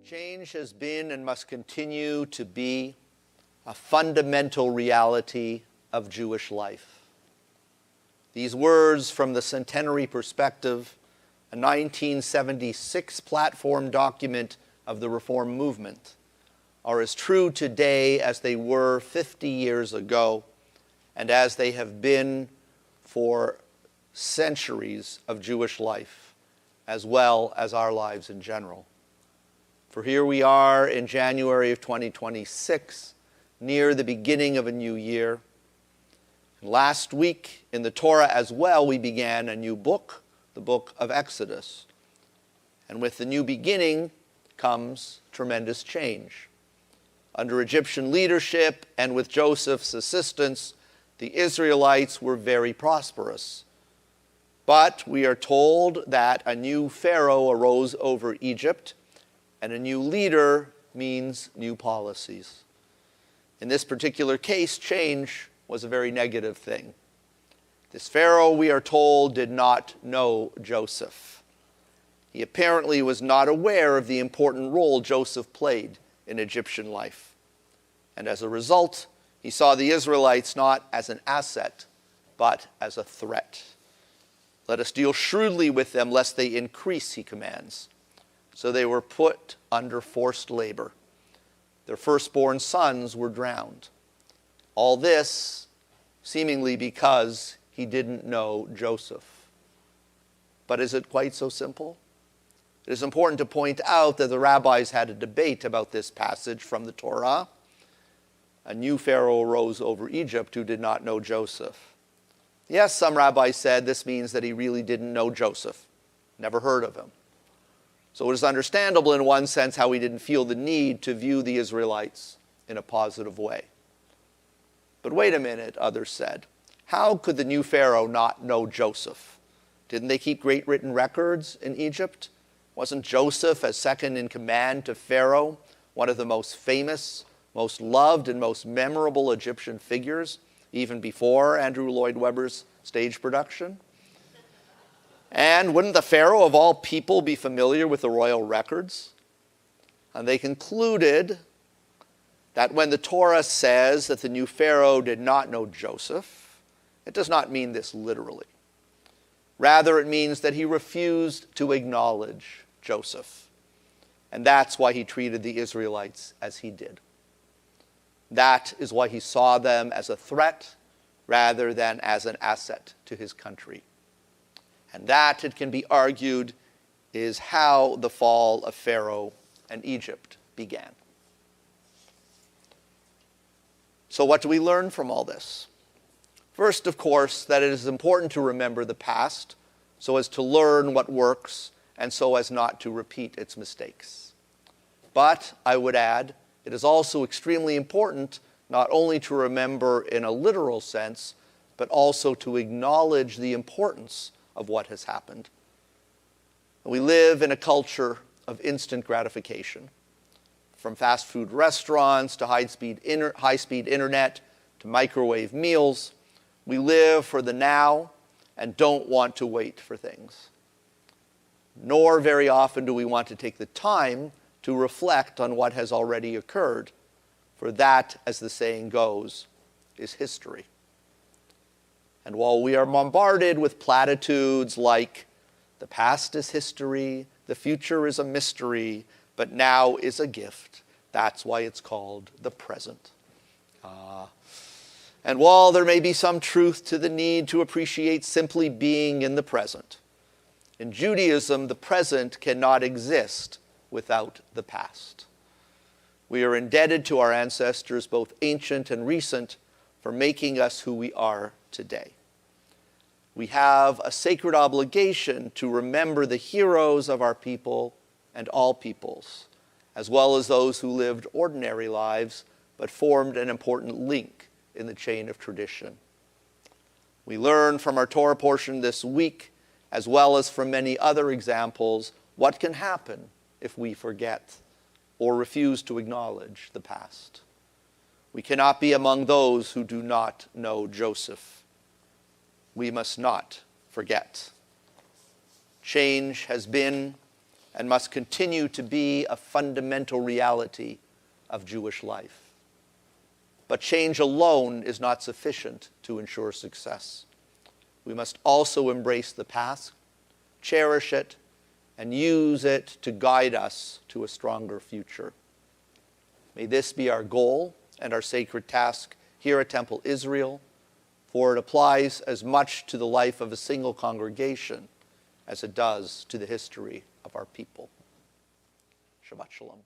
Change has been and must continue to be a fundamental reality of Jewish life. These words from the Centenary Perspective, a 1976 platform document of the Reform movement, are as true today as they were 50 years ago, and as they have been for centuries of Jewish life, as well as our lives in general. For here we are in January of 2026, near the beginning of a new year. And last week in the Torah as well, we began a new book, the book of Exodus. And with the new beginning comes tremendous change. Under Egyptian leadership and with Joseph's assistance, the Israelites were very prosperous. But we are told that a new Pharaoh arose over Egypt, and a new leader means new policies. In this particular case, change was a very negative thing. This Pharaoh, we are told, did not know Joseph. He apparently was not aware of the important role Joseph played in Egyptian life. And as a result, he saw the Israelites not as an asset, but as a threat. Let us deal shrewdly with them, lest they increase, he commands. So they were put under forced labor. Their firstborn sons were drowned. All this seemingly because he didn't know Joseph. But is it quite so simple? It is important to point out that the rabbis had a debate about this passage from the Torah. A new Pharaoh arose over Egypt who did not know Joseph. Yes, some rabbis said this means that he really didn't know Joseph, never heard of him. So it is understandable in one sense how he didn't feel the need to view the Israelites in a positive way. But wait a minute, others said. How could the new Pharaoh not know Joseph? Didn't they keep great written records in Egypt? Wasn't Joseph, as second in command to Pharaoh, one of the most famous, most loved, and most memorable Egyptian figures, even before Andrew Lloyd Webber's stage production? And wouldn't the Pharaoh of all people be familiar with the royal records? And they concluded that when the Torah says that the new Pharaoh did not know Joseph, it does not mean this literally. Rather, it means that he refused to acknowledge Joseph. And that's why he treated the Israelites as he did. That is why he saw them as a threat rather than as an asset to his country. And that, it can be argued, is how the fall of Pharaoh and Egypt began. So what do we learn from all this? First, of course, that it is important to remember the past so as to learn what works and so as not to repeat its mistakes. But, I would add, it is also extremely important not only to remember in a literal sense, but also to acknowledge the importance of what has happened. We live in a culture of instant gratification. From fast food restaurants to high-speed internet to microwave meals, we live for the now and don't want to wait for things. Nor very often do we want to take the time to reflect on what has already occurred, for that, as the saying goes, is history. And while we are bombarded with platitudes like, the past is history, the future is a mystery, but now is a gift, that's why it's called the present. And while there may be some truth to the need to appreciate simply being in the present, in Judaism, the present cannot exist without the past. We are indebted to our ancestors, both ancient and recent, for making us who we are today. We have a sacred obligation to remember the heroes of our people and all peoples, as well as those who lived ordinary lives but formed an important link in the chain of tradition. We learn from our Torah portion this week, as well as from many other examples, what can happen if we forget or refuse to acknowledge the past. We cannot be among those who do not know Joseph. We must not forget. Change has been and must continue to be a fundamental reality of Jewish life. But change alone is not sufficient to ensure success. We must also embrace the past, cherish it, and use it to guide us to a stronger future. May this be our goal and our sacred task here at Temple Israel, for it applies as much to the life of a single congregation as it does to the history of our people. Shabbat Shalom.